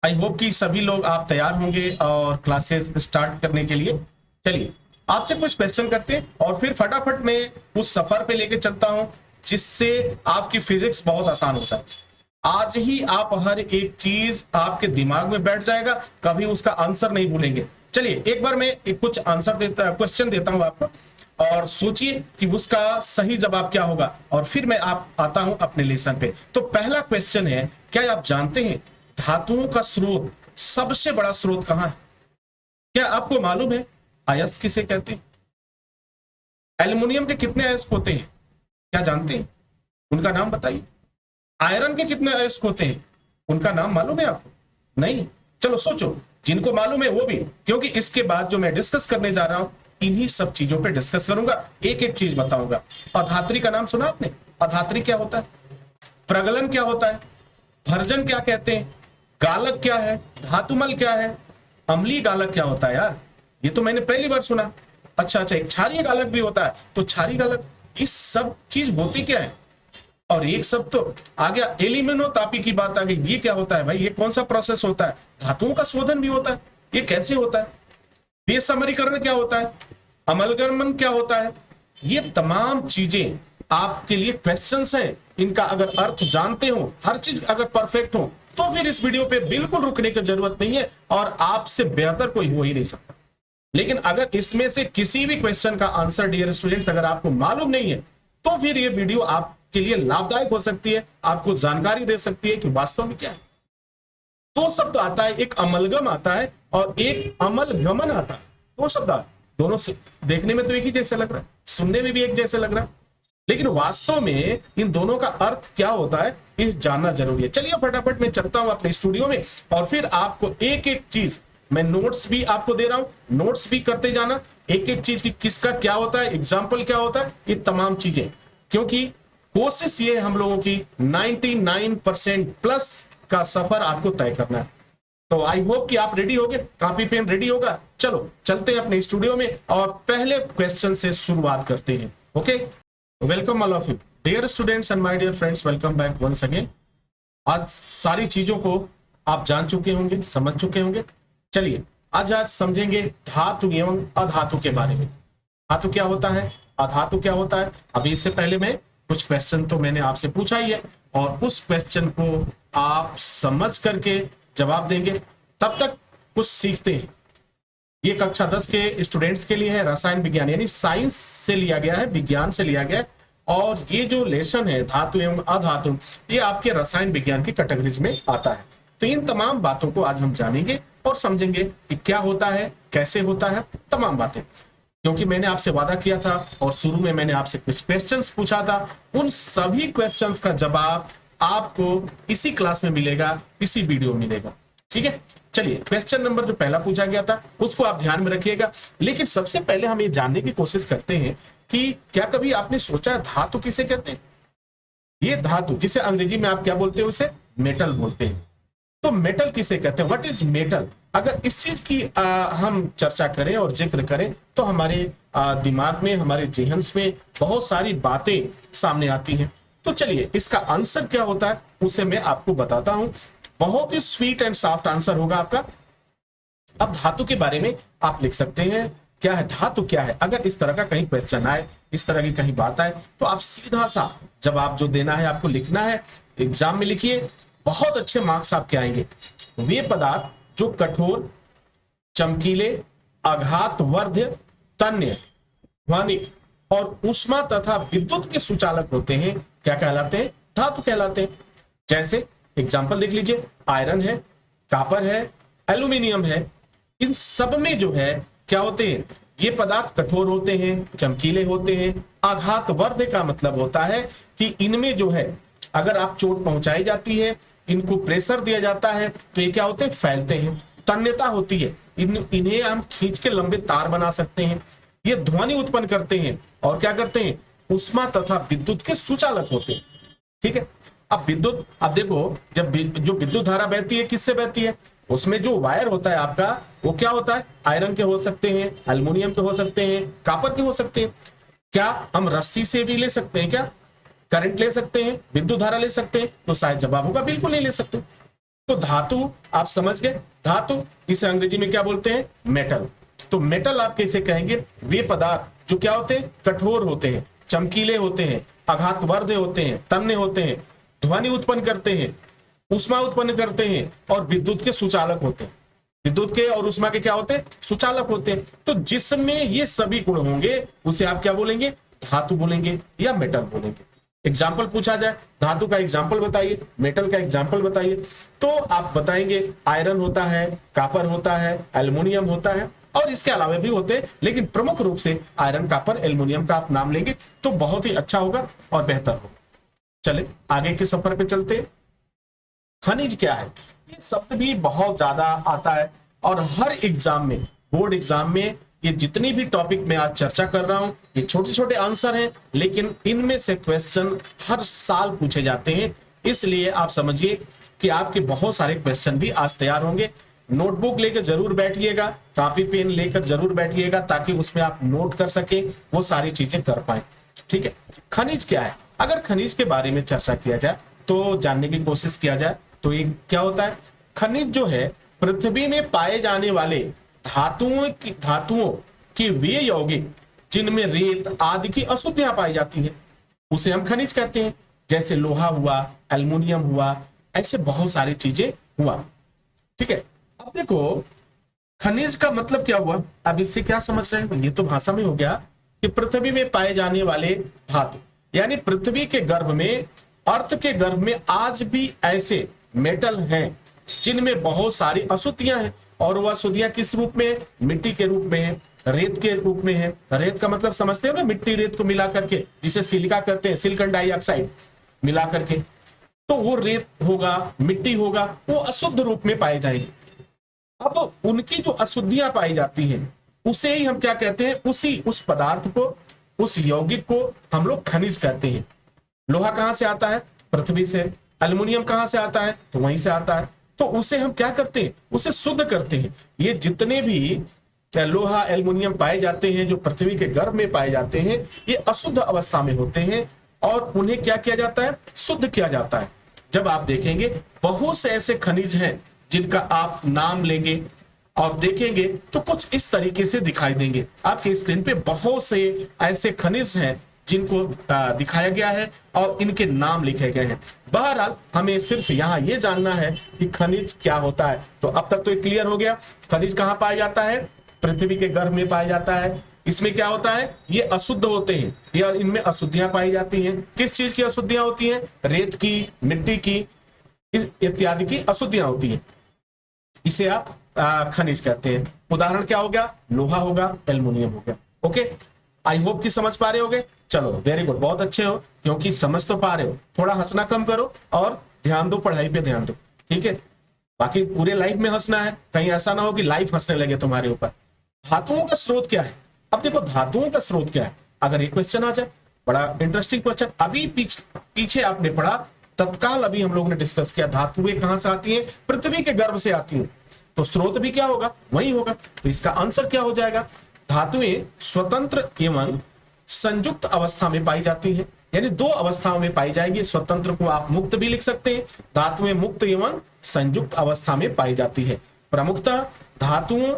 I hope कि सभी लोग आप तैयार होंगे और क्लासेस स्टार्ट करने के लिए। चलिए आपसे कुछ क्वेश्चन करते हैं और फिर फटाफट मैं उस सफर पे लेके चलता हूं जिससे आपकी फिजिक्स बहुत आसान हो जाए। आज ही आप हर एक चीज आपके दिमाग में बैठ जाएगा, कभी उसका आंसर नहीं भूलेंगे। चलिए एक बार मैं कुछ आंसर क्वेश्चन देता हूं आपको और सोचिए कि उसका सही जवाब क्या होगा और फिर मैं आप आता हूं अपने लेसन पे। तो पहला क्वेश्चन है, क्या आप जानते हैं धातुओं का स्रोत, सबसे बड़ा स्रोत कहां है? क्या आपको मालूम है अयस्क किसे कहते हैं? एल्युमिनियम के कितने अयस्क होते हैं, क्या जानते हैं? उनका नाम बताइए। आयरन के कितने अयस्क होते हैं, उनका नाम मालूम है आपको? नहीं? चलो सोचो, जिनको मालूम है वो भी, क्योंकि इसके बाद जो मैं डिस्कस करने जा रहा हूं इन्हीं सब चीजों पे डिस्कस करूंगा, एक एक चीज बताऊंगा। अधात्री का नाम सुना आपने? अधात्री क्या होता है? प्रगलन क्या होता है? भर्जन क्या कहते हैं? गालक क्या है? धातुमल क्या है? अम्लीय गालक क्या होता है? यार ये तो मैंने पहली बार सुना। अच्छा, एक क्षारीय गालक भी होता है। तो क्षारीय गालक, इस सब चीज होती क्या है? और एक सब तो आ गया एलिमिनोतापी की बात आ गई। ये क्या होता है भाई? ये कौन सा प्रोसेस होता है? धातुओं का शोधन भी होता है, ये कैसे होता है? बेसमरीकरण क्या होता है? अमलगमन क्या होता है? ये तमाम चीजें आपके लिए क्वेश्चंस हैं। इनका अगर अर्थ जानते हो, हर चीज अगर परफेक्ट हो, तो फिर इस वीडियो पे बिल्कुल रुकने की जरूरत नहीं है और आपसे बेहतर कोई हो ही नहीं सकता। लेकिन अगर इसमें से किसी भी क्वेश्चन का आंसर डियर स्टूडेंट्स अगर आपको मालूम नहीं है, तो फिर ये वीडियो आपके लिए लाभदायक हो सकती है, आपको जानकारी दे सकती है कि वास्तव में क्या है। दो शब्द आता है, एक अमलगम आता है और एक अमलगमन आता है। दो शब्द आते, दोनों देखने में तो एक ही जैसे लग रहा है, सुनने में भी एक जैसे लग रहा है, लेकिन वास्तव में इन दोनों का अर्थ क्या होता है इस जानना जरूरी है। चलिए फटाफट मैं चलता हूं अपने स्टूडियो में और फिर आपको एक एक चीज, मैं नोट्स भी आपको दे रहा हूं, नोट्स भी करते जाना, एक एक चीज की किसका क्या होता है, एग्जाम्पल क्या होता है, ये तमाम चीजें। क्योंकि कोशिश ये हम लोगों की 99% प्लस का सफर आपको तय करना है। तो आई होप कि आप रेडी होगे, कॉपी पेन रेडी होगा। चलो चलते हैं अपने स्टूडियो में और पहले क्वेश्चन से शुरुआत करते हैं। Okay, welcome all of you dear students and my dear friends, welcome back once again. आज सारी चीजों को आप जान चुके होंगे, समझ चुके होंगे। चलिए आज समझेंगे धातु एवं अधातु के बारे में। धातु क्या होता है, अधातु क्या होता है। अभी इससे पहले मैं कुछ क्वेश्चन तो मैंने आपसे पूछा ही है और उस क्वेश्चन को आप समझ करके जवाब देंगे, तब तक कुछ सीखते हैं। ये कक्षा 10 के स्टूडेंट्स के लिए है, रसायन विज्ञान यानी साइंस से लिया गया है, विज्ञान से लिया गया है। और ये जो लेसन है धातु एवं अधातु, ये आपके रसायन विज्ञान की कैटेगरीज में आता है। तो इन तमाम बातों को आज हम जानेंगे और समझेंगे कि क्या होता है, कैसे होता है, तमाम बातें। क्योंकि मैंने आपसे वादा किया था और शुरू में मैंने आपसे कुछ क्वेश्चंस पूछा था, उन सभी क्वेश्चंस का जवाब आपको इसी क्लास में मिलेगा, इसी वीडियो में मिलेगा। ठीक है, चलिए क्वेश्चन नंबर जो पहला पूछा गया था उसको आप ध्यान में रखिएगा। लेकिन सबसे पहले हम ये जानने की कोशिश करते हैं कि क्या कभी आपने सोचा धातु किसे कहते हैं? ये धातु जिसे अंग्रेजी में आप क्या बोलते हैं, उसे मेटल बोलते हैं। तो मेटल किसे कहते हैं, व्हाट इज मेटल? अगर इस चीज की हम चर्चा करें और जिक्र करें तो हमारे दिमाग में, हमारे जेहन में बहुत सारी बातें सामने आती हैं। तो चलिए इसका आंसर क्या होता है उसे मैं आपको बताता हूं। बहुत ही स्वीट एंड सॉफ्ट आंसर होगा आपका। अब धातु के बारे में आप लिख सकते हैं, क्या है धातु क्या है। अगर इस तरह का कहीं क्वेश्चन आए, इस तरह की कहीं बात आए, तो आप सीधा सा जवाब जो देना है आपको लिखना है, एग्जाम में लिखिए, बहुत अच्छे मार्क्स आपके आएंगे। वे पदार्थ जो कठोर, चमकीले, आघातवर्ध्य, तन्य, ध्वनिक और ऊष्मा तथा विद्युत के सुचालक होते हैं, क्या कहलाते हैं? धातु कहलाते हैं। जैसे एग्जाम्पल देख लीजिए, आयरन है, कॉपर है, एल्यूमिनियम है। इन सब में जो है क्या होते हैं, ये पदार्थ कठोर होते हैं, चमकीले होते हैं। आघातवर्ध्य का मतलब होता है कि इनमें जो है अगर आप चोट पहुंचाई जाती है, इनको प्रेशर दिया जाता है तो ये क्या होते हैं, फैलते हैं। तन्यता होती है, इन्हें हम खींच के लंबे तार बना सकते हैं। ये ध्वनि उत्पन्न करते हैं और क्या करते हैं, ऊष्मा तथा विद्युत के सुचालक होते हैं। ठीक है, अब विद्युत, अब देखो जब जो विद्युत धारा बहती है किससे बहती है, उसमें जो वायर होता है आपका वो क्या होता है, आयरन के हो सकते हैं, एल्युमिनियम के हो सकते हैं, कॉपर के हो सकते हैं। क्या हम रस्सी से भी ले सकते हैं, क्या करंट ले सकते हैं, विद्युत धारा ले सकते हैं? तो शायद जवाब होगा बिल्कुल नहीं ले सकते। तो धातु आप समझ गए, धातु इसे अंग्रेजी में क्या बोलते हैं, मेटल। तो मेटल आप कैसे कहेंगे, वे पदार्थ जो क्या होते हैं, कठोर होते हैं, चमकीले होते हैं, आघातवर्ध होते हैं, तन्य होते हैं, ध्वनि उत्पन्न करते हैं, ऊष्मा उत्पन्न करते हैं और विद्युत के सुचालक होते हैं। विद्युत के और ऊष्मा के क्या होते हैं, सुचालक होते हैं। तो जिसमें ये सभी गुण होंगे उसे आप क्या बोलेंगे, धातु बोलेंगे या मेटल बोलेंगे। एग्जाम्पल पूछा जाए, धातु का एग्जाम्पल बताइए, मेटल का एग्जाम्पल बताइए, तो आप बताएंगे आयरन होता है, कापर होता है, एल्युमिनियम होता है और इसके अलावा भी होते हैं, लेकिन प्रमुख रूप से आयरन, कापर, एल्युमिनियम का आप नाम लेंगे तो बहुत ही अच्छा होगा और बेहतर होगा। चले आगे के सफर पे चलते हैं। खनिज क्या है, ये शब्द भी बहुत ज्यादा आता है और हर एग्जाम में, बोर्ड एग्जाम में ये जितनी भी टॉपिक में आज चर्चा कर रहा हूं, ये छोटे छोटे आंसर हैं, लेकिन इनमें से क्वेश्चन हर साल पूछे जाते हैं। इसलिए आप समझिए कि आपके बहुत सारे क्वेश्चन भी आज तैयार होंगे। नोटबुक लेकर जरूर बैठिएगा, कॉपी पेन लेकर जरूर बैठिएगा, ताकि उसमें आप नोट कर सके, वो सारी चीजें कर पाए। ठीक है, खनिज क्या है, अगर खनिज के बारे में चर्चा किया जाए तो जानने की कोशिश किया जाए तो ये क्या होता है, खनिज जो है पृथ्वी में पाए जाने वाले धातुओं की वे यौगिक जिनमें रेत आदि की अशुद्धियां पाई जाती हैं, उसे हम खनिज कहते हैं। जैसे लोहा हुआ, एल्युमिनियम हुआ, ऐसे बहुत सारी चीजें हुआ। ठीक है, अब देखो खनिज का मतलब क्या हुआ, अब इससे क्या समझ रहे हैं, ये तो भाषा में हो गया कि पृथ्वी में पाए जाने वाले धातु, यानी पृथ्वी के गर्भ में, अर्थ के गर्भ में आज भी ऐसे मेटल हैं जिनमें बहुत सारी अशुद्धियां हैं। और वह अशुद्धियां किस रूप में है, मिट्टी के रूप में है, रेत के रूप में है। रेत का मतलब समझते हो ना, मिट्टी रेत को मिला करके, जिसे सिलिका कहते हैं, सिलिकॉन डाइऑक्साइड मिला करके, तो वो रेत होगा, मिट्टी होगा, वो अशुद्ध रूप में पाए जाएंगे। अब उनकी जो अशुद्धियां पाई जाती हैं उसे ही हम क्या कहते हैं, उस पदार्थ को, उस यौगिक को हम लोग खनिज कहते हैं। लोहा कहां से आता है, पृथ्वी से। एल्युमिनियम कहां से आता है, तो वहीं से आता है। तो उसे हम क्या करते हैं, उसे शुद्ध करते हैं। ये जितने भी लोहा, एल्युमिनियम पाए जाते हैं जो पृथ्वी के गर्भ में पाए जाते हैं, ये अशुद्ध अवस्था में होते हैं और उन्हें क्या किया जाता है, शुद्ध किया जाता है। जब आप देखेंगे बहुत से ऐसे खनिज हैं जिनका आप नाम लेंगे और देखेंगे तो कुछ इस तरीके से दिखाई देंगे। आपके स्क्रीन पे बहुत से ऐसे खनिज हैं जिनको दिखाया गया है और इनके नाम लिखे गए हैं। बहरहाल हमें सिर्फ यहाँ ये जानना है कि खनिज क्या होता है। तो अब तक तो ये क्लियर हो गया, खनिज कहाँ पाया जाता है, पृथ्वी के गर्भ में पाया जाता है। इसमें क्या होता है, ये अशुद्ध होते हैं या इनमें अशुद्धियां पाई जाती हैं। किस चीज की अशुद्धियां होती हैं, रेत की, मिट्टी की इत्यादि की अशुद्धियां होती हैं। इसे आप खनिज कहते हैं। उदाहरण क्या हो गया, लोहा होगा, एल्युमिनियम हो गया। ओके, आई होप कि समझ पा रहे होगे। चलो वेरी गुड, बहुत अच्छे हो, क्योंकि समझ तो पा रहे हो। थोड़ा हंसना कम करो और ध्यान दो, पढ़ाई पे ध्यान दो, ठीक है। बाकी पूरे लाइफ में हंसना है, कहीं ऐसा ना हो कि लाइफ हंसने लगे तुम्हारे ऊपर। धातुओं का स्रोत क्या है, अब देखो धातुओं का स्रोत क्या है। अगर ये क्वेश्चन आ जाए, बड़ा इंटरेस्टिंग क्वेश्चन। अभी पीछे आपने पढ़ा, तत्काल अभी हम लोगों ने डिस्कस किया, धातुएं कहां से आती हैं, पृथ्वी के गर्भ से आती हैं। तो स्रोत भी क्या होगा, वही होगा। तो इसका आंसर क्या हो जाएगा, धातुएं स्वतंत्र एवं संयुक्त अवस्था में पाई जाती हैं, यानी दो अवस्थाओं में पाई जाएंगी। स्वतंत्र को आप मुक्त भी लिख सकते हैं। धातुएं मुक्त एवं संयुक्त अवस्था में पाई जाती है। प्रमुखतः धातुओं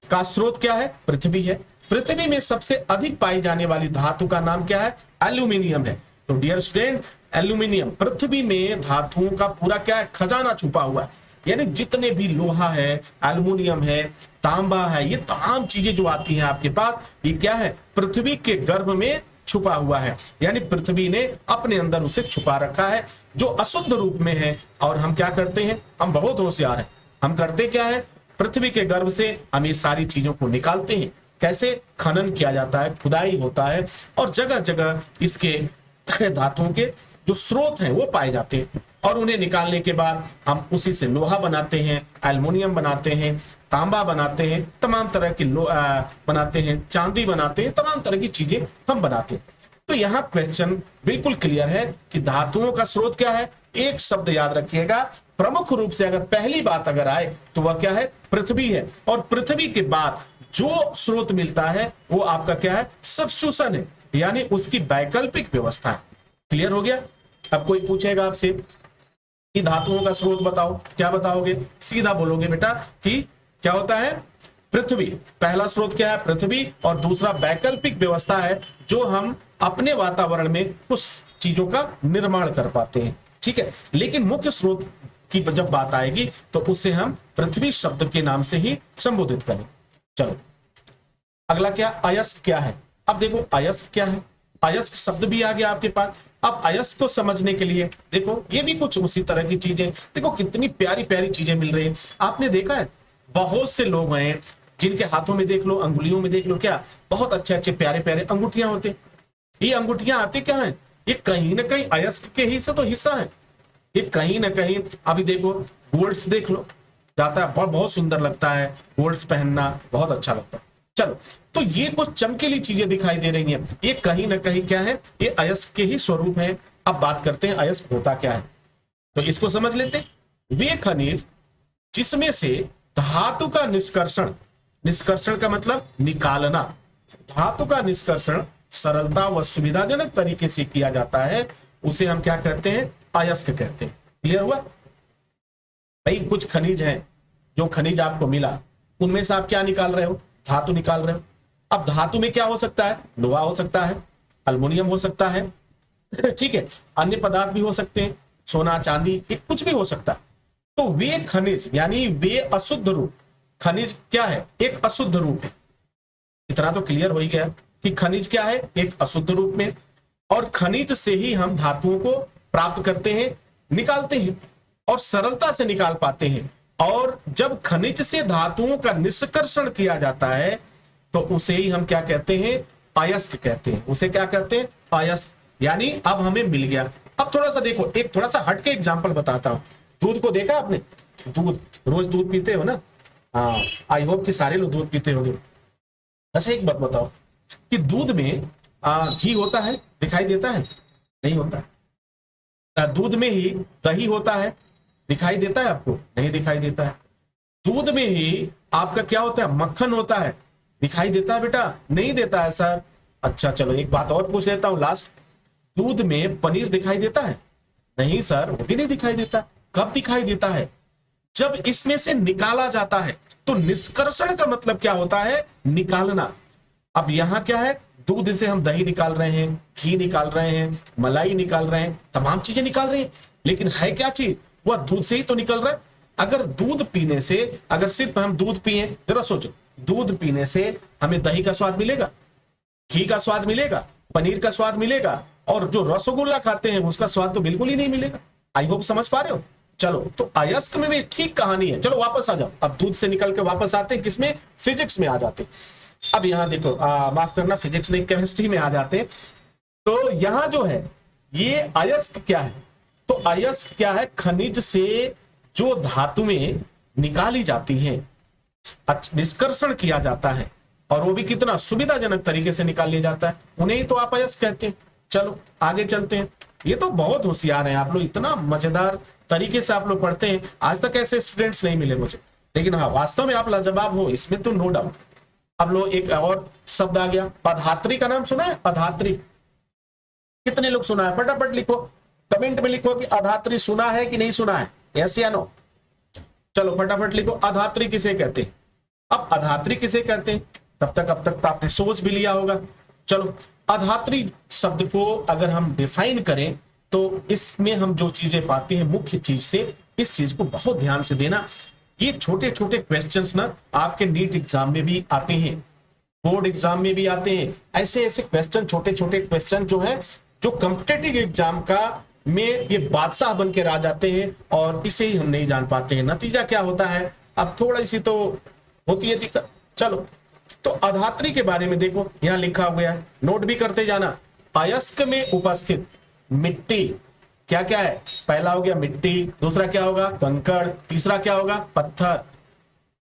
का स्रोत क्या है, पृथ्वी है। पृथ्वी में सबसे अधिक पाई जाने वाली धातु का नाम क्या है, एल्यूमिनियम है। तो डियर स्टूडेंट, एल्यूमिनियम, पृथ्वी में धातुओं का पूरा क्या है, खजाना छुपा हुआ है। यानी जितने भी लोहा है, एल्युमिनियम है, तांबा है, ये तमाम चीजें जो आती हैं आपके पास, ये क्या है, पृथ्वी के गर्भ में छुपा हुआ है। यानी पृथ्वी ने अपने अंदर उसे छुपा रखा है, जो अशुद्ध रूप में है। और हम क्या करते हैं, हम बहुत होशियार हैं। हम करते क्या है, पृथ्वी के गर्भ से हम ये सारी चीजों को निकालते हैं। कैसे, खनन किया जाता है, खुदाई होता है और जगह जगह इसके धातुओं के जो स्रोत हैं वो पाए जाते हैं। और उन्हें निकालने के बाद हम उसी से लोहा बनाते हैं, एल्युमिनियम बनाते हैं, तांबा बनाते हैं, तमाम तरह के बनाते हैं, चांदी बनाते हैं, तमाम तरह की चीजें हम बनाते हैं। तो यहाँ क्वेश्चन बिल्कुल क्लियर है कि धातुओं का स्रोत क्या है। एक शब्द याद रखिएगा, प्रमुख रूप से अगर पहली बात अगर आए तो वह क्या है, पृथ्वी है। और पृथ्वी के बाद जो स्रोत मिलता है वो आपका क्या है, सब्स्टिट्यूशन है, यानी उसकी वैकल्पिक व्यवस्था है। क्लियर हो गया। अब कोई पूछेगा आपसे कि धातुओं का स्रोत बताओ, क्या बताओगे? सीधा बोलोगे बेटा कि क्या होता है, पृथ्वी। पहला स्रोत क्या है? पृथ्वी। और दूसरा वैकल्पिक व्यवस्था है जो हम अपने वातावरण में कुछ चीजों का निर्माण कर पाते हैं, ठीक है। लेकिन मुख्य स्रोत की जब बात आएगी तो उसे हम पृथ्वी शब्द के नाम से ही संबोधित करें। चलो अगला क्या, अयस्क क्या है? अब देखो अयस्क क्या है, अयस्क शब्द भी आ गया आपके पास। अब अयस्क को समझने के लिए देखो ये भी कुछ उसी तरह की चीजें, देखो कितनी प्यारी प्यारी चीजें मिल रही है। आपने देखा है बहुत से लोग हैं जिनके हाथों में देख लो, अंगुलियों में देख लो, क्या बहुत अच्छे अच्छे प्यारे प्यारे अंगूठियां होते। ये अंगूठियां आते क्या है, ये कहीं ना कहीं अयस्क के ही से तो हिस्सा है। ये कहीं ना कहीं, अभी देखो गोल्ड्स देख लो, जाता है बहुत सुंदर लगता है, गोल्ड्स पहनना बहुत अच्छा लगता है। चलो तो ये कुछ चमकीली चीजें दिखाई दे रही हैं, ये कहीं ना कहीं क्या है, ये अयस्क के ही स्वरूप है। अब बात करते हैं अयस्क होता क्या है, तो इसको समझ लेते हैं। वे खनिज जिसमें से धातु का निष्कर्षण, निष्कर्षण का मतलब निकालना, धातु का निष्कर्षण सरलता व सुविधाजनक तरीके से किया जाता है, उसे हम क्या कहते हैं, अयस्क कहते हैं। क्लियर हुआ भाई? कुछ खनिज हैं, जो खनिज आपको मिला उनमें से आप क्या निकाल रहे हो, धातु निकाल रहे हो। अब धातु में क्या हो सकता है, लोहा हो सकता है, अल्युमिनियम हो सकता है, ठीक है, अन्य पदार्थ भी हो सकते हैं, सोना चांदी, ये कुछ भी हो सकता है। तो वे खनिज यानी वे अशुद्ध रूप, खनिज क्या है, एक अशुद्ध रूप है। इतना तो क्लियर हो ही गया कि खनिज क्या है, एक अशुद्ध रूप में, और खनिज से ही हम धातुओं को प्राप्त करते हैं, निकालते हैं और सरलता से निकाल पाते हैं। और जब खनिज से धातुओं का निष्कर्षण किया जाता है तो उसे ही हम क्या कहते हैं, अयस्क कहते हैं। उसे क्या कहते हैं, अयस्क। यानी अब हमें मिल गया। अब थोड़ा सा देखो, एक थोड़ा सा हटके एग्जांपल बताता हूं। दूध को देखा आपने, दूध रोज दूध पीते हो ना, हाँ आई होप कि सारे लोग दूध पीते होंगे। अच्छा एक बात बताओ कि दूध में घी होता है, दिखाई देता है? नहीं होता। दूध में ही दही होता है, दिखाई देता है आपको? नहीं दिखाई देता है। दूध में ही आपका क्या होता है, मक्खन होता है, दिखाई देता है बेटा? नहीं देता है सर। अच्छा चलो एक बात और पूछ लेता हूं लास्ट, दूध में पनीर दिखाई देता है? नहीं सर, वो भी नहीं दिखाई देता। कब दिखाई देता है, जब इसमें से निकाला जाता है। तो निष्कर्षण का मतलब क्या होता है, निकालना। अब यहां क्या है, दूध से हम दही निकाल रहे हैं, घी निकाल रहे हैं, मलाई निकाल रहे हैं, तमाम चीजें निकाल रहे हैं, लेकिन है क्या चीज, वह दूध से ही तो निकल रहा है। अगर दूध पीने से, अगर सिर्फ हम दूध पिए, जरा सोचो, दूध पीने से हमें दही का स्वाद मिलेगा, घी का स्वाद मिलेगा, पनीर का स्वाद मिलेगा, और जो रसगुल्ला खाते हैं उसका स्वाद तो बिल्कुल ही नहीं मिलेगा। आई होप समझ पा रहे हो। चलो तो अयस्क में भी ठीक कहानी है। चलो वापस आ जाओ, अब दूध से निकल के वापस आते हैं किसमें, फिजिक्स में आ जाते। अब यहां देखो, माफ करना, फिजिक्स नहीं केमिस्ट्री में आ जाते। तो यहां जो है ये अयस्क क्या है, तो अयस्क क्या है, खनिज से जो धातुएं निकाली जाती हैं, निष्कर्षण किया जाता है, और वो भी कितना सुविधाजनक तरीके से निकाल लिया जाता है, उन्हें ही तो आप अयस्क कहते हैं। चलो आगे चलते हैं। ये तो बहुत होशियार हैं आप लोग, इतना मजेदार तरीके से आप लोग पढ़ते हैं, आज तक ऐसे स्टूडेंट्स नहीं मिले मुझे। लेकिन हाँ वास्तव में आप लाजवाब हो, इसमें तो नो डाउट। अब लो एक और शब्द आ गया, अधात्री का नाम सुना है? अधात्री कितने लोग सुना है? फटाफट लिखो, कमेंट में लिखो कि अधात्री सुना है कि नहीं सुना है, यस या नो। चलो फटाफट लिखो, अधात्री किसे कहते हैं। अब अधात्री किसे कहते हैं, तब तक अब तक तो आपने सोच भी लिया होगा। चलो अधात्री शब्द को अगर हम डिफाइन करें तो इसमें हम जो चीजें पाते हैं, मुख्य चीज से, इस चीज को बहुत ध्यान से देना। ये छोटे छोटे क्वेश्चंस ना आपके नीट एग्जाम में भी आते हैं, बोर्ड एग्जाम में भी आते हैं। ऐसे ऐसे क्वेश्चन, छोटे छोटे क्वेश्चन जो है, जो कॉम्पिटिटिव एग्जाम का में ये बादशाह बन के आ जाते हैं, और इसे ही हम नहीं जान पाते हैं। नतीजा क्या होता है, अब थोड़ी सी तो होती है दिक्कत। चलो तो अधात्री के बारे में देखो, यहां लिखा हुआ है, नोट भी करते जाना। अयस्क में उपस्थित मिट्टी क्या क्या है, पहला हो गया मिट्टी, दूसरा क्या होगा, कंकड़, तीसरा क्या होगा, पत्थर।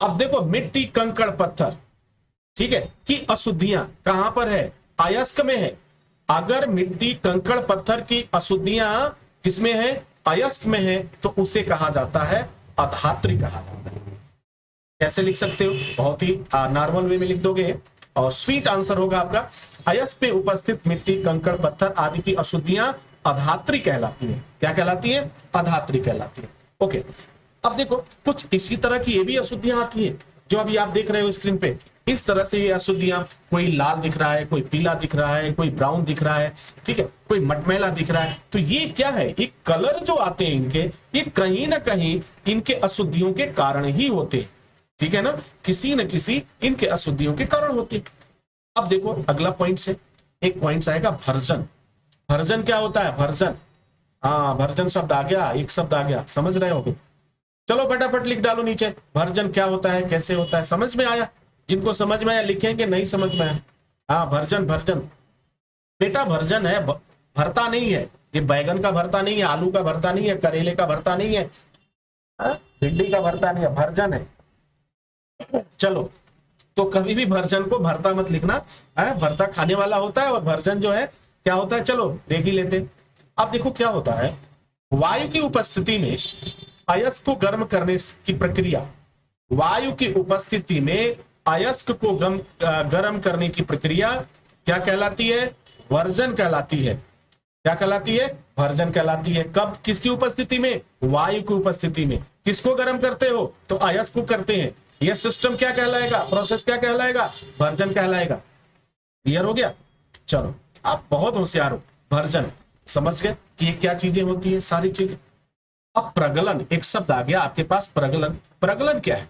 अब देखो मिट्टी, कंकड़, पत्थर, ठीक है, कि अशुद्धियां कहां पर है, अयस्क में है। अगर मिट्टी, कंकड़, पत्थर की अशुद्धियां किसमें है, अयस्क में है, तो उसे कहा जाता है अधात्री कहा जाता है। कैसे लिख सकते हो, बहुत ही नॉर्मल वे में लिख दोगे और स्वीट आंसर होगा आपका, अयस्क में उपस्थित मिट्टी, कंकड़, पत्थर आदि की अशुद्धियां अधात्री कहलाती है। क्या कहलाती है? अधात्री कहलाती है। ओके, अब देखो कुछ इसी तरह की ये भी अशुद्धियां आती है जो अभी आप देख रहे हो स्क्रीन पे। इस तरह से ये अशुद्धियां, कोई लाल दिख रहा है, कोई पीला दिख रहा है, कोई ब्राउन दिख रहा है, ठीक है, कोई मटमैला दिख रहा है। तो ये क्या है? ये कलर जो आते हैं इनके, ये कहीं ना कहीं इनके अशुद्धियों के कारण ही होते हैं, ठीक है ना, किसी न किसी इनके अशुद्धियों के कारण होते हैं। अब देखो अगला पॉइंट से एक पॉइंट आएगा भर्जन। भर्जन क्या होता है? भर्जन, हाँ भर्जन शब्द आ गया, एक शब्द आ गया, समझ रहे हो? चलो फटाफट लिख डालो नीचे, भर्जन क्या होता है, कैसे होता है। समझ में आया? जिनको समझ में आया लिखेंगे, नहीं समझ में आया? हाँ भर्जन, भर्जन बेटा भर्जन है, भरता नहीं है। ये बैगन का भरता नहीं है, आलू का भरता नहीं है, करेले का भरता नहीं है, भिंडी का भरता नहीं है, भर्जन है। चलो, तो कभी भी भर्जन को भरता मत लिखना, भरता खाने वाला होता है और भर्जन जो है क्या होता है, चलो देख ही लेते। अब देखो क्या होता है, वायु की उपस्थिति में अयस्क को गर्म करने की प्रक्रिया, वायु की उपस्थिति में अयस्क को गर्म करने की प्रक्रिया क्या कहलाती है? वर्जन कहलाती है। क्या कहलाती है? वर्जन कहलाती है। कब? किसकी उपस्थिति में? वायु की उपस्थिति में। किसको गर्म करते हो? तो अयस्क को करते हैं। यह सिस्टम क्या कहलाएगा? प्रोसेस क्या कहलाएगा? वर्जन कहलाएगा। क्लियर हो गया? चलो, आप बहुत होशियार हो। वर्जन समझ गए कि ये क्या चीजें होती है, सारी चीजें। अब प्रगलन, एक शब्द आ गया आपके पास, प्रगलन। प्रगलन क्या है?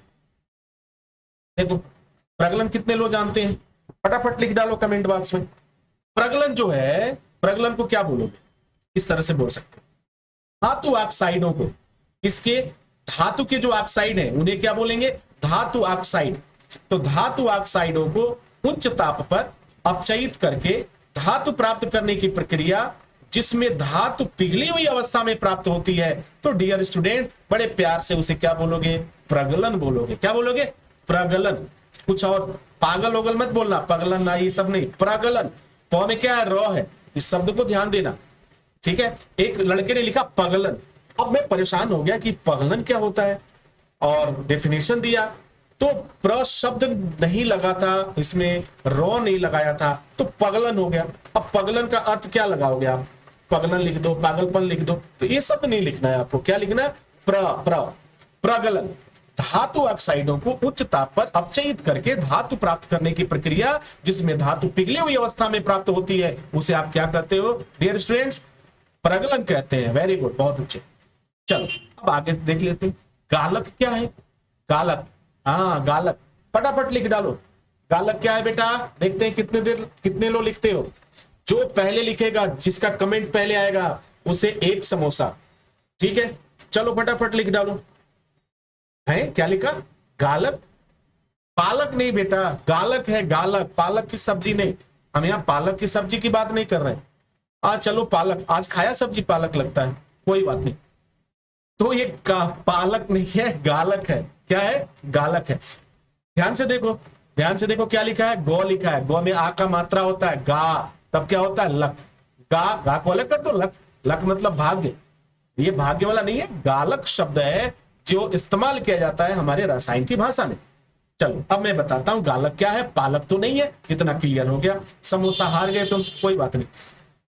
देखो प्रगलन कितने लोग जानते हैं? फटाफट लिख डालो कमेंट बॉक्स में। प्रगलन जो है, प्रगलन को क्या बोलोगे? इस तरह से बोल सकते हो, धातु ऑक्साइडों को, इसके धातु के जो ऑक्साइड है उन्हें क्या बोलेंगे? धातु ऑक्साइड। तो धातु ऑक्साइडों को उच्च ताप पर अपचयित करके धातु प्राप्त करने की प्रक्रिया, जिसमें धातु पिघली हुई अवस्था में प्राप्त होती है, तो डियर स्टूडेंट बड़े प्यार से उसे क्या बोलोगे? प्रगलन बोलोगे। क्या बोलोगे? प्रगलन। कुछ और पागल ओगल मत बोलना, पगलन ना, ये सब नहीं, प्रगलन। प में क्या है? र है। इस शब्द को ध्यान देना, ठीक है। एक लड़के ने लिखा पगलन। अब मैं परेशान हो गया कि पगलन क्या होता है, और डेफिनेशन दिया तो प्र शब्द नहीं लगा था, इसमें रो नहीं लगाया था, तो पगलन हो गया। अब पगलन का अर्थ क्या लगाओगे आप? पगलन लिख दो, पागलपन लिख दो, तो ये शब्द नहीं लिखना है आपको। क्या लिखना है? प्रगलन। धातु ऑक्साइडों को उच्च ताप पर अपचयित करके धातु प्राप्त करने की प्रक्रिया, जिसमें धातु पिघली हुई अवस्था में प्राप्त होती है, उसे आप क्या कहते हो डियर स्टूडेंट्स? प्रगलन कहते हैं। वेरी गुड, बहुत अच्छे। चलो अब आगे देख लेते हैं, गालक क्या है? गालक, हाँ गालक, फटाफट लिख डालो। गालक क्या है बेटा? देखते हैं कितने लोग लिखते हो। जो पहले लिखेगा, जिसका कमेंट पहले आएगा, उसे एक समोसा, ठीक है। चलो फटाफट लिख डालो। है क्या लिखा? गालक। पालक नहीं बेटा, गालक है, गालक। पालक की सब्जी नहीं, हम यहाँ पालक की सब्जी की बात नहीं कर रहे हैं। चलो पालक, आज खाया सब्जी पालक लगता है, कोई बात नहीं। तो ये पालक नहीं है, गालक है। क्या है? गालक है। ध्यान से देखो, ध्यान से देखो क्या लिखा है? गौ लिखा है। गौ में आ का मात्रा होता है गा, तब क्या होता है? लक। गा को अलग कर दो, लक। लक मतलब भाग्य। ये भाग्य वाला नहीं है, गालक शब्द है जो इस्तेमाल किया जाता है हमारे रसायन की भाषा में। चलो अब मैं बताता हूं गालक क्या है। पालक तो नहीं है, इतना क्लियर हो गया। समोसा हार गए तुम, कोई बात नहीं।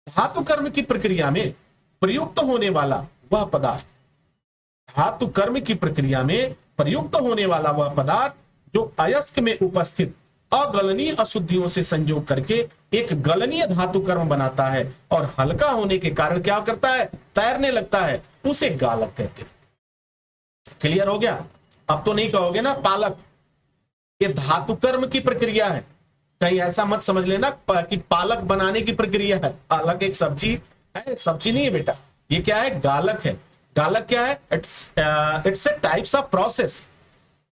धातु कर्म की प्रक्रिया में प्रयुक्त होने वाला वह पदार्थ, धातु कर्म की प्रक्रिया में प्रयुक्त होने वाला वह पदार्थ जो अयस्क में उपस्थित अगलनीय अशुद्धियों से संयोग करके एक गलनीय धातु कर्म बनाता है और हल्का होने के कारण क्या करता है? तैरने लगता है, उसे गालक कहते हैं। क्लियर हो गया? अब तो नहीं कहोगे ना पालक, ये धातु कर्म की प्रक्रिया है। कहीं ऐसा मत समझ लेना कि पालक बनाने की प्रक्रिया है। पालक एक सब्जी है, सब्जी नहीं है बेटा। ये क्या है? गालक है। गालक क्या है? It's a types of process.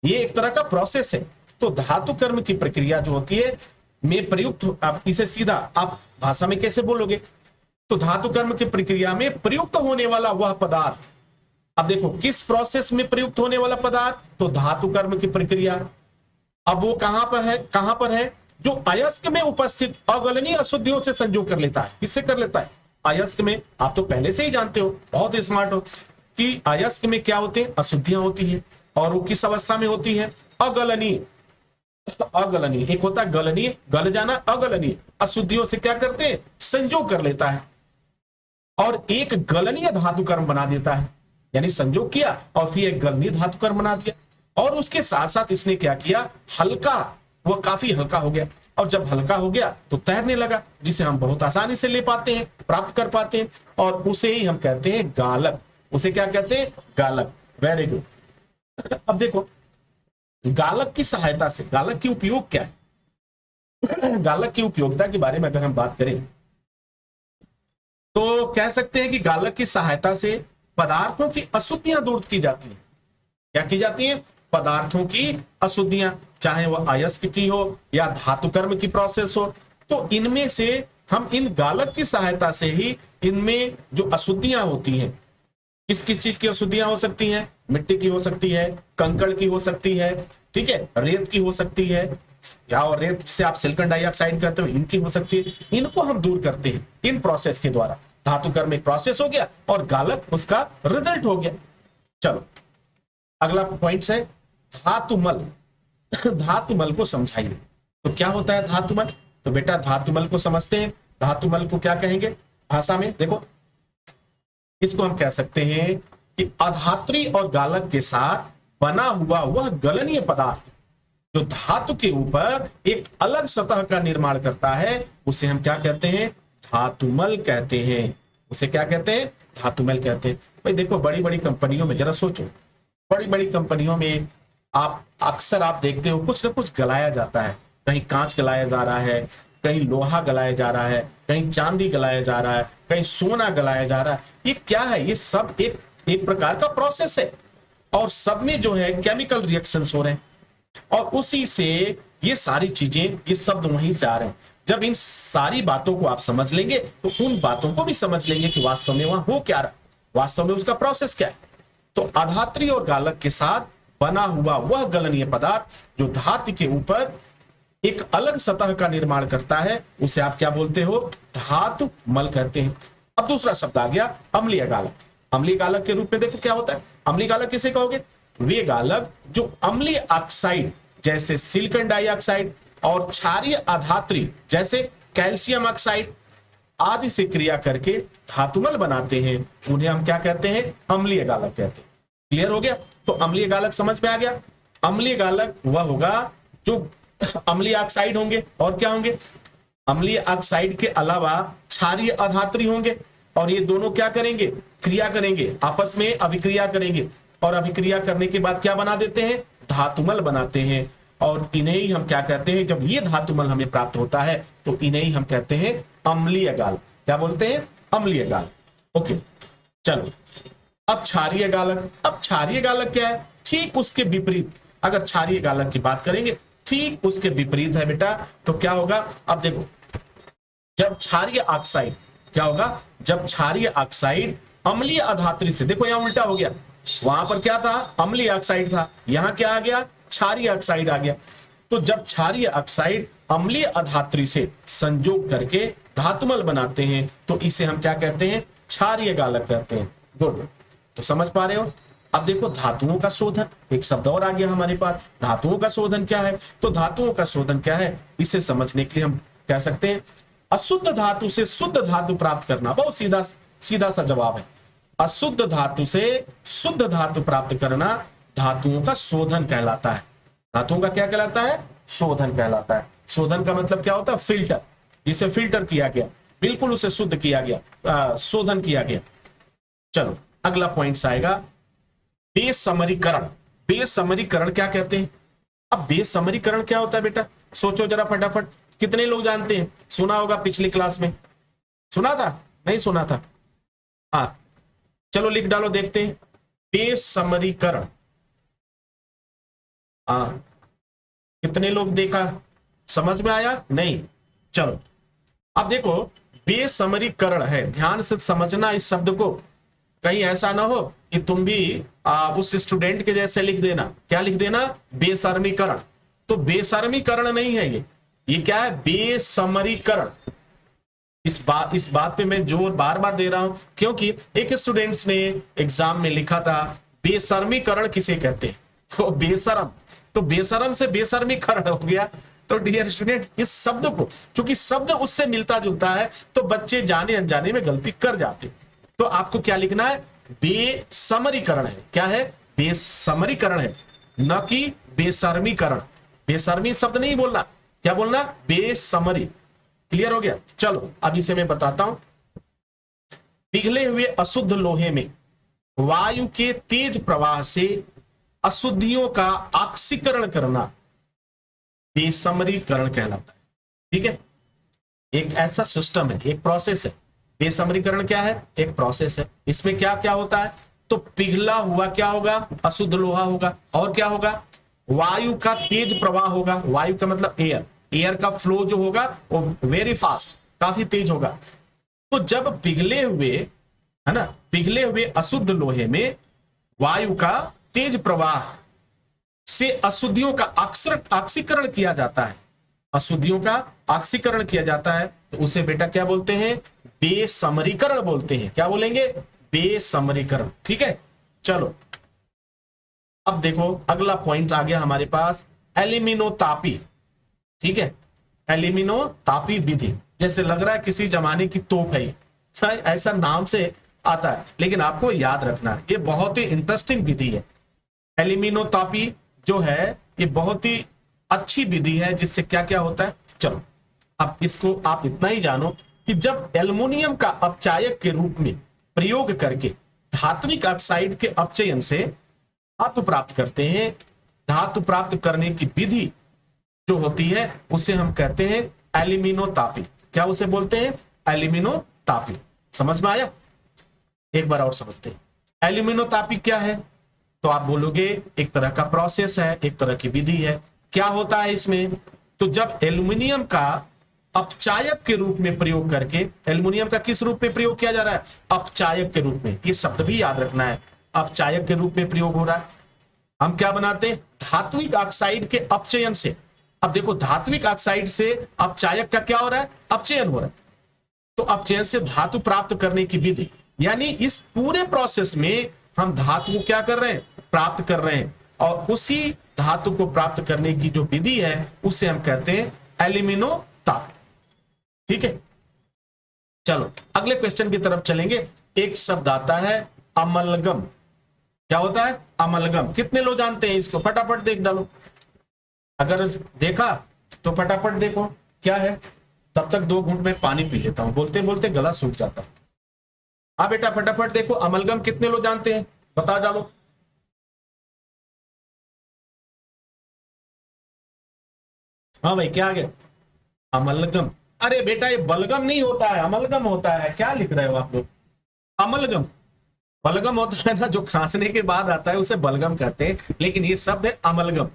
ये एक तरह का प्रोसेस है। तो धातु कर्म की प्रक्रिया जो होती है में प्रयुक्त, आप इसे सीधा आप भाषा में कैसे बोलोगे? तो धातु कर्म की प्रक्रिया में प्रयुक्त होने वाला वह पदार्थ। अब देखो किस प्रोसेस में प्रयुक्त होने वाला पदार्थ? तो धातु कर्म की प्रक्रिया। अब वो कहां पर है? कहां पर है? जो अयस्क में उपस्थित अगलनीय अशुद्धियों से संयोग कर लेता है। किससे कर लेता है? अयस्क में। आप तो पहले से ही जानते हो, बहुत स्मार्ट हो, कि अयस्क में क्या होते हैं? अशुद्धियां होती है। और वो किस अवस्था में होती है? अगलनीय। अगलनीय, एक होता है गलनीय, गल जाना, अगलनीय। अशुद्धियों से क्या करते हैं? संयोग कर लेता है। और एक गलनीय धातु कर्म बना देता है, यानी संयोग किया और फिर एक गलनीय धातु कर्म बना दिया। और उसके साथ साथ इसने क्या किया, हल्का, वो काफी हल्का हो गया, और जब हल्का हो गया तो तैरने लगा, जिसे हम बहुत आसानी से ले पाते हैं, प्राप्त कर पाते हैं, और उसे ही हम कहते हैं गालक। उसे क्या कहते हैं, गालक। Very good. अब देखो गालक की सहायता से, गालक की उपयोग क्या है, गालक की उपयोगिता के बारे में अगर हम बात करें तो कह सकते हैं कि गालक की सहायता से पदार्थों की अशुद्धियां दूर की जाती हैं। क्या की जाती है, पदार्थों की अशुद्धियां, चाहे वह अयस्क की हो या धातु कर्म की प्रोसेस हो, तो इनमें से हम इन गालक की सहायता से ही इनमें जो अशुद्धियां होती हैं, किस किस चीज की अशुद्धियां हो सकती हैं, मिट्टी की हो सकती है, कंकड़ की हो सकती है, ठीक है, रेत की हो सकती है, या और रेत से आप सिलिकॉन डाइऑक्साइड कहते हो, इनकी हो सकती है, इनको हम दूर करते हैं इन प्रोसेस के द्वारा। धातु कर्म एक प्रोसेस हो गया और गालक उसका रिजल्ट हो गया। चलो अगला पॉइंट है धातुमल। धातुमल को समझाइए, तो क्या होता है धातुमल। तो बेटा धातुमल को समझते हैं। धातुमल को क्या कहेंगे भाषा में, देखो इसको हम कह सकते हैं कि अधात्री और गालक के साथ बना हुआ वह गलनीय पदार्थ जो धातु के ऊपर एक अलग सतह का निर्माण करता है, उसे हम क्या कहते हैं, धातुमल कहते हैं। उसे क्या कहते हैं, धातुमल कहते हैं। भाई देखो बड़ी बड़ी कंपनियों में जरा सोचो, बड़ी बड़ी कंपनियों में आप अक्सर आप देखते हो कुछ ना कुछ गलाया जाता है, कहीं कांच गलाया जा रहा है, कहीं लोहा गलाया जा रहा है, कहीं चांदी गलाया जा रहा है, कहीं सोना गलाया जा रहा है। ये क्या है, ये सब एक प्रकार का प्रोसेस है, और सब में जो है केमिकल रिएक्शंस हो रहे हैं, और उसी से ये सारी चीजें, ये शब्द वहीं से आ रहे हैं। जब इन सारी बातों को आप समझ लेंगे तो उन बातों को भी समझ लेंगे कि वास्तव में वहां हो क्या रहा, वास्तव में उसका प्रोसेस क्या है। तो अधात्री और गालक के साथ बना हुआ वह गलनीय पदार्थ जो धातु के ऊपर एक अलग सतह का निर्माण करता है, उसे आप क्या बोलते हो, धातु मल कहते हैं। अब दूसरा शब्द आ गया अम्लीय गालक। अम्लीय गालक के रूप में देखो क्या होता है। अम्लीय गालक किसे कहोगे, वे गालक जो अम्लीय ऑक्साइड जैसे सिलिकॉन डाइऑक्साइड और क्षारीय अधात्री जैसे कैल्शियम ऑक्साइड आदि से क्रिया करके धातुमल बनाते हैं, उन्हें हम क्या कहते हैं, अम्लीय गालक कहते हैं। क्लियर हो गया। तो अम्लीय गालक समझ में आ गया। अम्लीय गालक वह होगा जो अम्लीय ऑक्साइड होंगे, और क्या होंगे, अम्लीय ऑक्साइड के अलावा क्षारीय अधात्री होंगे, और ये दोनों क्या करेंगे, क्रिया करेंगे, आपस में अभिक्रिया करेंगे, और अभिक्रिया करने के बाद क्या बना देते हैं, धातुमल बनाते हैं। और इन्हें ही हम क्या कहते हैं, जब ये धातुमल हमें प्राप्त होता है तो इन्हें ही हम कहते हैं अम्लीय गालक। क्या बोलते हैं, अम्लीय गालक। ओके चलो अब क्षारीय गालक। अब क्षारीय गालक क्या है, ठीक उसके विपरीत। अगर क्षारीय गालक की बात करेंगे ठीक उसके विपरीत है बेटा। तो क्या होगा, अब देखो जब क्षारीय ऑक्साइड, क्या होगा, जब क्षारीय ऑक्साइड अम्लीय अधात्री से, देखो यहां उल्टा हो गया, वहां पर क्या था, अम्लीय ऑक्साइड था, यहां क्या आ गया, क्षारीय ऑक्साइड आ गया। तो जब क्षारीय ऑक्साइड अम्लीय अधात्री से संयोग करके धातुमल बनाते हैं तो इसे हम क्या कहते हैं, क्षारीय गालक कहते हैं। गुड, तो समझ पा रहे हो। अब देखो धातुओं का शोधन, एक शब्द और आ गया हमारे पास। धातुओं का शोधन क्या है, तो धातुओं का शोधन क्या है, इसे समझने के लिए हम कह सकते हैं अशुद्ध धातु से शुद्ध धातु प्राप्त करना। बहुत सीधा सीधा सा जवाब है। अशुद्ध धातु से शुद्ध धातु प्राप्त करना धातुओं का शोधन कहलाता है। धातुओं का क्या कहलाता है, शोधन कहलाता है। शोधन का मतलब क्या होता है, फिल्टर, जिसे फिल्टर किया गया, बिल्कुल उसे शुद्ध किया गया, शोधन किया गया। चलो अगला पॉइंट आएगा बेसमरीकरण। बेसमरीकरण क्या कहते हैं। अब बेसमरीकरण क्या होता है बेटा, सोचो जरा फटाफट, कितने लोग जानते हैं, सुना होगा पिछली क्लास में, सुना था, नहीं सुना था, हाँ चलो लिख डालो, देखते हैं बेसमरीकरण। हाँ कितने लोग देखा, समझ में आया, नहीं, चलो अब देखो बेसमरीकरण है, ध्यान से समझना इस शब्द को, कहीं ऐसा ना हो कि तुम भी उस स्टूडेंट के जैसे लिख देना। क्या लिख देना, बेशर्मीकरण। तो बेशर्मीकरण नहीं है ये क्या है, बेसमरीकरण। इस बात पे मैं जोर बार बार दे रहा हूं क्योंकि एक स्टूडेंट्स ने एग्जाम में लिखा था बेशर्मीकरण किसे कहते हैं, तो बेशरम, तो बेशरम से बेशर्मीकरण हो गया। तो डियर स्टूडेंट इस शब्द को, चूंकि शब्द उससे मिलता जुलता है तो बच्चे जाने अनजाने में गलती कर जाते, तो आपको क्या लिखना है, बेसमरीकरण है। क्या है, बेसमरीकरण है, न कि बेशर्मीकरण। बेशर्मी शब्द नहीं बोलना, क्या बोलना, बेसमरी। क्लियर हो गया। चलो अब इसे मैं बताता हूं। पिघले हुए अशुद्ध लोहे में वायु के तेज प्रवाह से अशुद्धियों का ऑक्सीकरण करना बेसमरीकरण कहलाता है। ठीक है, एक ऐसा सिस्टम है, एक प्रोसेस है। बेसमरीकरण क्या है, एक प्रोसेस है। इसमें क्या क्या होता है, तो पिघला हुआ क्या होगा, अशुद्ध लोहा होगा, और क्या होगा, वायु का तेज प्रवाह होगा। वायु का मतलब एयर, एयर का फ्लो जो होगा वो वेरी फास्ट, काफी तेज होगा। तो जब पिघले हुए, है ना, पिघले हुए अशुद्ध लोहे में वायु का तेज प्रवाह से अशुद्धियों का ऑक्सीकरण किया जाता है, अशुद्धियों का ऑक्सीकरण किया जाता है, तो उसे बेटा क्या बोलते हैं, बेसमरीकरण बोलते हैं। क्या बोलेंगे, बेसमरीकरण। ठीक है, चलो अब देखो अगला पॉइंट आ गया हमारे पास, एलिमिनोतापी। ठीक है, एलिमिनोतापी विधि, जैसे लग रहा है किसी जमाने की तोप है, ऐसा नाम से आता है, लेकिन आपको याद रखना है ये बहुत ही इंटरेस्टिंग विधि है। एलिमिनोतापी जो है ये बहुत ही अच्छी विधि है, जिससे क्या क्या होता है। चलो अब इसको आप इतना ही जानो कि जब एल्युमिनियम का अपचायक के रूप में प्रयोग करके धात्विक ऑक्साइड के अपचयन से धातु प्राप्त करते हैं, धातु प्राप्त करने की विधि जो होती है उसे हम कहते हैं एल्युमिनोतापी। क्या उसे बोलते हैं, एल्युमिनोतापी। समझ में आया, एक बार और समझते हैं। एल्युमिनोतापी क्या है, तो आप बोलोगे एक तरह का प्रोसेस है, एक तरह की विधि है। क्या होता है इसमें, तो जब एल्युमिनियम का अपचायक के रूप में प्रयोग करके, एल्युमिनियम का किस रूप में प्रयोग किया जा रहा है, अपचायक के रूप में, ये शब्द भी याद रखना है, अपचायक के रूप में प्रयोग हो रहा है। हम क्या बनाते हैं, धात्विक ऑक्साइड के अपचयन से। अब देखो धात्विक ऑक्साइड से अपचायक का क्या हो रहा है, अपचयन हो रहा है, तो अपचयन से धातु प्राप्त करने की विधि, यानी इस पूरे प्रोसेस में हम धातु को क्या कर रहे हैं, प्राप्त कर रहे हैं, और उसी धातु को प्राप्त करने की जो विधि है उसे हम कहते हैं एल्युमिनोतापी। ठीक है, चलो अगले क्वेश्चन की तरफ चलेंगे। एक शब्द आता है अमलगम। क्या होता है, अमलगम। कितने लोग जानते हैं इसको, फटाफट देख डालो, अगर देखा तो फटाफट देखो क्या है। तब तक 2 घूंट में पानी पी लेता हूं, बोलते बोलते गला सूख जाता है। हाँ बेटा फटाफट देखो, अमलगम कितने लोग जानते हैं, बता डालो। हाँ भाई क्या आ गया, अमलगम। अरे बेटा ये बलगम नहीं होता है, अमलगम होता है। क्या लिख रहे हो आप लोग, अमलगम। बलगम होता है ना जो खांसने के बाद आता है, उसे बलगम कहते हैं, लेकिन ये शब्द है अमलगम।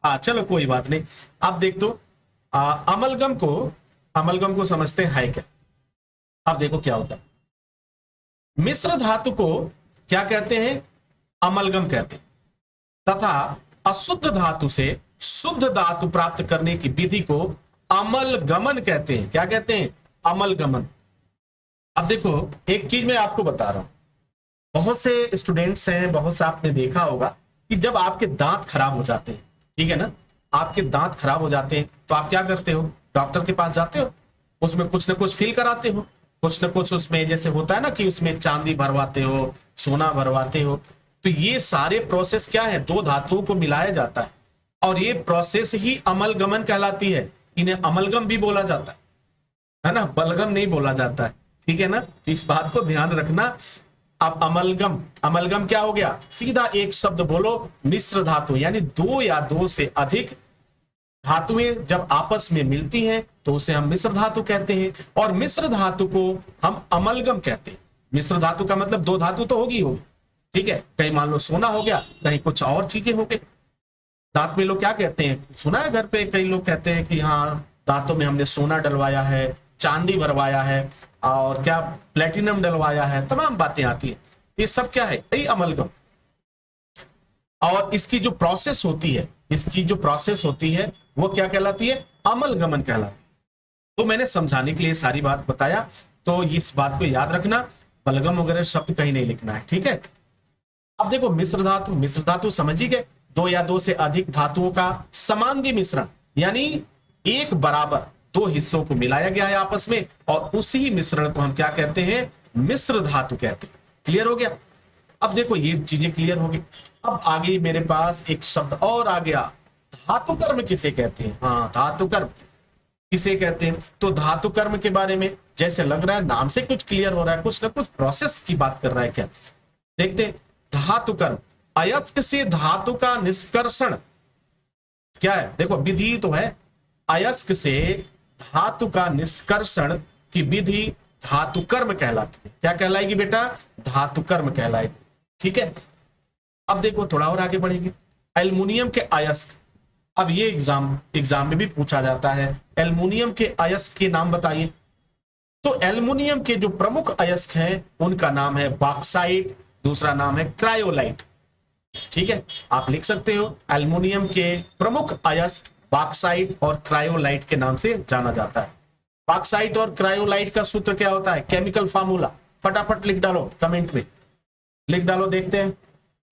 चलो कोई बात नहीं। आप देख तो अमलगम को समझते हैं क्या। अब देखो क्या होता है, मिश्र धातु को क्या कहते हैं, अमलगम कहते हैं, तथा अशुद्ध धातु से शुद्ध धातु प्राप्त करने की विधि को अमलगमन कहते हैं। क्या कहते हैं, अमलगमन। अब देखो एक चीज मैं आपको बता रहा हूं, बहुत से स्टूडेंट्स हैं, बहुत से आपने देखा होगा कि जब आपके दांत खराब हो जाते हैं, ठीक है ना, आपके दांत खराब हो जाते हैं तो आप क्या करते हो, डॉक्टर के पास जाते हो, उसमें कुछ ना कुछ फील कराते हो, कुछ ना कुछ उसमें जैसे होता है ना कि उसमें चांदी भरवाते हो, सोना भरवाते हो। तो ये सारे प्रोसेस क्या है, 2 धातुओं को मिलाया जाता है, और ये प्रोसेस ही अमलगमन कहलाती है। इन्हें अमलगम भी बोला जाता है ना, बलगम नहीं बोला जाता है। ठीक है ना, तो इस बात को ध्यान रखना। अब अमलगम, अमलगम क्या हो गया, सीधा एक शब्द बोलो, मिश्र धातु, यानी 2 या 2 से अधिक धातुएं जब आपस में मिलती हैं तो उसे हम मिश्र धातु कहते हैं, और मिश्र धातु को हम अमलगम कहते हैं। मिश्र धातु का मतलब 2 धातु तो होगी, ठीक है, कहीं मान लो सोना हो गया, कहीं कुछ और चीजें हो गई। दांत में लोग क्या कहते हैं, सुना है घर पे कई लोग कहते हैं कि हाँ दांतों में हमने सोना डलवाया है, चांदी भरवाया है, और क्या प्लेटिनम डलवाया है, तमाम बातें आती है। ये सब क्या है, यही अमलगम। और इसकी जो प्रोसेस होती है, इसकी जो प्रोसेस होती है वो क्या कहलाती है, अमलगमन कहलाती है। तो मैंने समझाने के लिए सारी बात बताया, तो इस बात को याद रखना, बलगम वगैरह शब्द कहीं नहीं लिखना है। ठीक है, अब देखो मिश्र धातु, मिश्र धातु समझ ही गए, 2 या 2 से अधिक धातुओं का समांगी मिश्रण, यानी एक बराबर 2 हिस्सों को मिलाया गया है आपस में, और उसी मिश्रण को हम क्या कहते हैं, मिश्र धातु कहते हैं। क्लियर हो गया? अब देखो ये चीजें क्लियर हो गई। अब आगे मेरे पास एक शब्द और आ गया, धातु कर्म किसे कहते हैं? हाँ, धातु कर्म किसे कहते हैं? तो धातु कर्म के बारे में जैसे लग रहा है नाम से कुछ क्लियर हो रहा है, कुछ ना कुछ प्रोसेस की बात कर रहा है क्या? देखते हैं। धातु कर्म, अयस्क से धातु का निष्कर्षण क्या है? देखो विधि तो है, अयस्क से धातु का निष्कर्षण की विधि धातु कर्म कहलाती है। क्या कहलाएगी बेटा? धातु कर्म कहलाएगी। ठीक है, अब देखो थोड़ा और आगे बढ़ेंगे। एल्युमिनियम के अयस्क, अब ये एग्जाम में भी पूछा जाता है, एल्युमिनियम के अयस्क के नाम बताइए। तो एल्युमिनियम के जो प्रमुख अयस्क हैं उनका नाम है बॉक्साइट, दूसरा नाम है क्रायोलाइट। ठीक है, आप लिख सकते हो एल्युमिनियम के प्रमुख अयस्क बॉक्साइट और क्रायोलाइट के नाम से जाना जाता है। बॉक्साइट और क्रायोलाइट का सूत्र क्या होता है? केमिकल फार्मूला फटाफट लिख डालो, कमेंट में लिख डालो, देखते हैं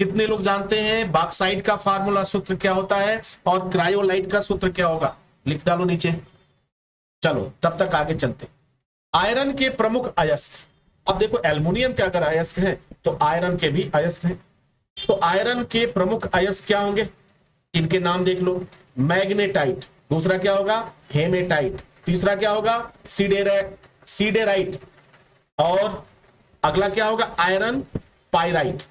कितने लोग जानते हैं बॉक्साइट का फार्मूला सूत्र क्या होता है और क्रायोलाइट का सूत्र क्या होगा। लिख डालो नीचे। चलो तब तक आगे चलते। आयरन के प्रमुख अयस्क, अब देखो एल्युमिनियम के अगर अयस्क हैं तो आयरन के भी अयस्क हैं। तो आयरन के प्रमुख अयस्क क्या होंगे? इनके नाम देख लो। मैग्नेटाइट, दूसरा क्या होगा? हेमेटाइट, तीसरा क्या होगा? सीडेराइट, और अगला क्या होगा? Iron pyrite.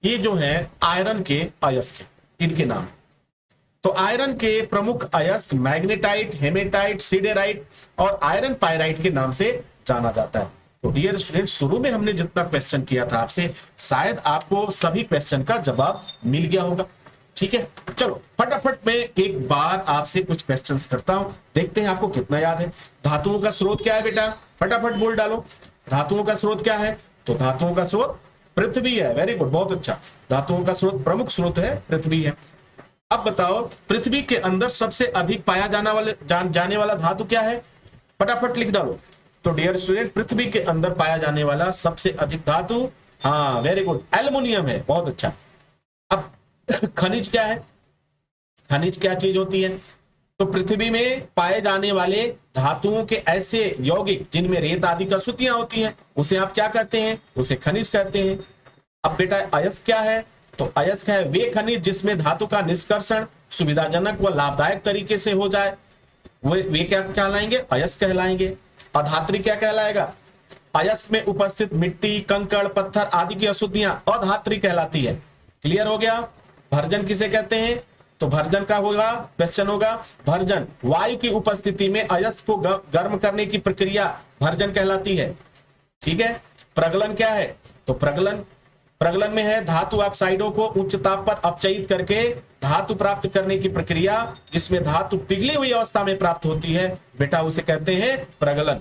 ये जो है आयरन के अयस्क हैं, इनके नाम। तो आयरन के प्रमुख अयस्क मैग्नेटाइट, हेमेटाइट, सीडेराइट और आयरन पाइराइट के नाम से जाना जाता है। तो डियर स्टूडेंट, शुरू में हमने जितना क्वेश्चन किया था आपसे, शायद आपको सभी क्वेश्चन का जवाब मिल गया होगा। ठीक है, चलो फटाफट मैं एक बार आपसे कुछ क्वेश्चंस करता हूं, देखते हैं आपको कितना याद है। धातुओं का स्रोत क्या है बेटा? फटाफट बोल डालो। धातुओं का स्रोत क्या है? तो धातुओं का स्रोत पृथ्वी है। वेरी गुड, बहुत अच्छा। धातुओं का स्रोत, प्रमुख स्रोत है पृथ्वी है। अब बताओ पृथ्वी के अंदर सबसे अधिक पाया जाने वाला धातु क्या है? फटाफट लिख डालो। तो डियर स्टूडेंट, पृथ्वी के अंदर पाया जाने वाला सबसे अधिक धातु, हाँ वेरी गुड, एल्युमिनियम है। बहुत अच्छा। अब खनिज क्या है? खनिज क्या चीज होती है? तो पृथ्वी में पाए जाने वाले धातुओं के ऐसे यौगिक जिनमें रेत आदि का सुतियां होती हैं, उसे आप क्या कहते हैं? उसे खनिज कहते हैं। अब बेटा अयस्क क्या है? तो अयस्क है वे खनिज जिसमें धातु का निष्कर्षण सुविधाजनक व लाभदायक तरीके से हो जाए, वे क्या कहलाएंगे? अयस्क कहलाएंगे। अधात्री क्या कहलाएगा? अयस्क में उपस्थित मिट्टी, कंकड़, पत्थर आदि की अशुद्धियां अधात्री कहलाती है। क्लियर हो गया? भर्जन किसे कहते हैं? तो भर्जन का होगा, क्वेश्चन होगा भर्जन, वायु की उपस्थिति में अयस्क को गर्म करने की प्रक्रिया भर्जन कहलाती है। ठीक है। प्रगलन क्या है? तो प्रगलन में है धातु ऑक्साइडों को उच्च ताप पर अपचयित करके धातु प्राप्त करने की प्रक्रिया, जिसमें धातु पिघली हुई अवस्था में प्राप्त होती है, बेटा उसे कहते हैं प्रगलन।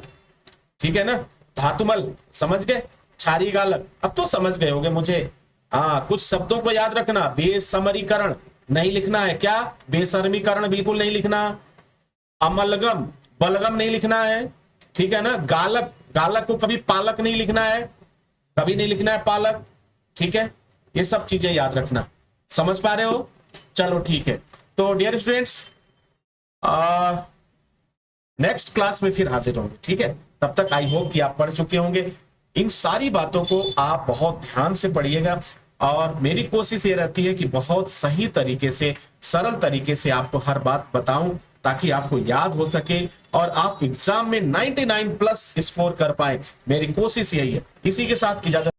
ठीक है ना। धातुमल समझ गए? क्षारीय गालक अब तो समझ गए होंगे मुझे। हाँ, कुछ शब्दों को याद रखना। बेसमरीकरण नहीं लिखना है। क्या? बेसर्मीकरण बिल्कुल नहीं लिखना। अमलगम, बलगम नहीं लिखना है। ठीक है ना। गालक, गालक को कभी पालक नहीं लिखना है, कभी नहीं लिखना है पालक। ठीक है, ये सब चीजें याद रखना। समझ पा रहे हो? चलो ठीक है। तो डियर स्टूडेंट्स, नेक्स्ट क्लास में फिर हाजिर होंगे। ठीक है, तब तक आई होप कि आप पढ़ चुके होंगे। इन सारी बातों को आप बहुत ध्यान से पढ़िएगा और मेरी कोशिश ये रहती है कि बहुत सही तरीके से, सरल तरीके से आपको हर बात बताऊं ताकि आपको याद हो सके और आप एग्जाम में 99 प्लस स्कोर कर पाए। मेरी कोशिश यही है। इसी के साथ इजाजत।